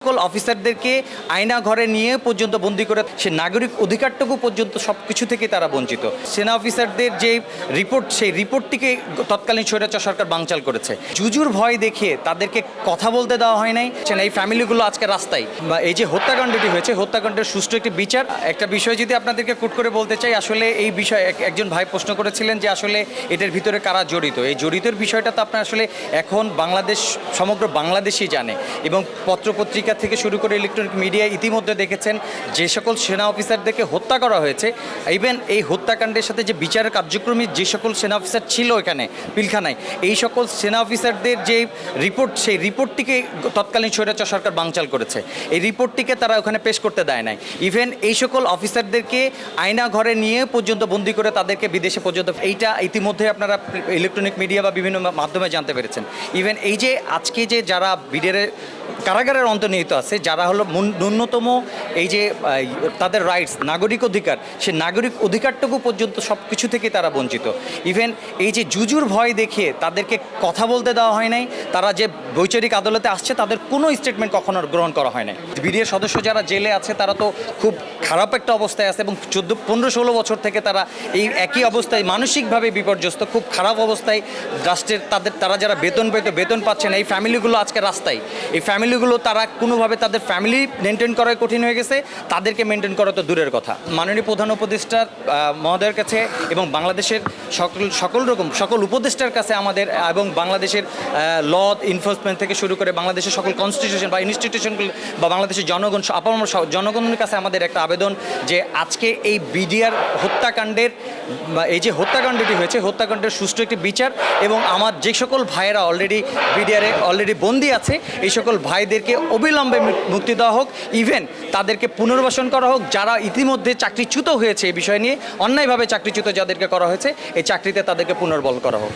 সকল অফিসারদেরকে আয়না ঘরে নিয়ে পর্যন্ত বন্দী করে সে নাগরিক অধিকারটুকু পর্যন্ত সব কিছু থেকে তারা বঞ্চিত। সেনা অফিসারদের যে রিপোর্ট, সেই রিপোর্টটিকে তৎকালীন স্বৈরাচার সরকার বানচাল করেছে। জুজুর ভয় দেখিয়ে তাদেরকে কথা বলতে দেওয়া হয় নাই। এই ফ্যামিলিগুলো আজকে রাস্তায়। এই যে হত্যাকাণ্ডটি হয়েছে, হত্যাকাণ্ডের সুষ্ঠু একটি বিচার। একটা বিষয় যদি আপনাদেরকে কুট করে বলতে চাই, আসলে এই বিষয়ে একজন ভাই প্রশ্ন করেছিলেন যে আসলে এটার ভিতরে কারা জড়িত। এই জড়িতের বিষয়টা তো আপনার আসলে এখন বাংলাদেশ, সমগ্র বাংলাদেশই জানে, এবং পত্রপত্রিকা থেকে শুরু করে ইলেকট্রনিক মিডিয়া ইতিমধ্যে দেখেছেন যে সকল সেনা অফিসারদেরকে হত্যা করা হয়েছে। ইভেন এই হত্যাকাণ্ডের সাথে যে বিচারের কার্যক্রমে যে সকল সেনা অফিসার ছিল এখানে পিলখানায়, এই সকল সেনা অফিসারদের যে রিপোর্ট, সেই রিপোর্টটিকে তৎকালীন স্বৈরাচার সরকার বানচাল করেছে। এই রিপোর্টটিকে তারা ওখানে পেশ করতে দেয় নাই। ইভেন এই সকল অফিসারদেরকে আয়না ঘরে নিয়ে পর্যন্ত বন্দী করে তাদেরকে বিদেশে পর্যন্ত, এইটা ইতিমধ্যে আপনারা ইলেকট্রনিক মিডিয়া বা বিভিন্ন মাধ্যমে জানতে পেরেছেন। ইভেন এই যে আজকে যে যারা বিডিআরের কারাগারের অন্তর্নিহিত আছে, যারা হলো ন্যূনতম এই যে তাদের রাইটস, নাগরিক অধিকার, সে নাগরিক অধিকারটুকু পর্যন্ত সব কিছু থেকে তারা বঞ্চিত। ইভেন এই যে জুজুর ভয় দেখিয়ে তাদেরকে কথা বলতে দেওয়া হয় নাই। তারা যে বৈচারিক আদালতে আসছে, তাদের কোনো স্টেটমেন্ট কখনো গ্রহণ করা হয় নাই। বিডিআর সদস্য যারা জেলে আছে তারা তো খুব খারাপ একটা অবস্থায় আছে, এবং 15-16 বছর থেকে তারা এই একই অবস্থায় মানসিকভাবে বিপর্যস্ত, খুব খারাপ অবস্থায়। রাষ্ট্রের তারা যারা বেতন পাচ্ছেন, এই ফ্যামিলিগুলো আজকে রাস্তায়। এই ফ্যামিলিগুলো তারা কোনোভাবে তাদের ফ্যামিলি মেনটেন করা কঠিন হয়ে গেছে, তাদেরকে মেনটেন করা তো দূরের কথা। মাননীয় প্রধান উপদেষ্টা মহোদয়ের কাছে এবং বাংলাদেশের সকল উপদেষ্টার কাছে আমাদের, এবং বাংলাদেশের ল এনফোর্সমেন্ট থেকে শুরু করে বাংলাদেশের সকল কনস্টিটিউশন বা ইনস্টিটিউশনগুলো বা বাংলাদেশের জনগণ, আপামর জনগণের কাছে আমাদের একটা আবেদন যে আজকে এই বিডিআর হত্যাকাণ্ডের, এই যে হত্যাকাণ্ডটি হয়েছে, হত্যাকাণ্ডের সুষ্ঠু একটি বিচার, এবং আমার যে সকল ভাইয়েরা বিডিআরে অলরেডি বন্দী আছে, এই সকল ভাইদেরকে অবিলম্বে মুক্তি দেওয়া হোক। ইভেন তাদেরকে পুনর্বাসন করা হোক। যারা ইতিমধ্যে চাকরিচ্যুত হয়েছে, এই বিষয় নিয়ে অন্যায়ভাবে চাকরিচ্যুত যাদেরকে করা হয়েছে, এই চাকরিতে তাদেরকে পুনর্বল করা হোক।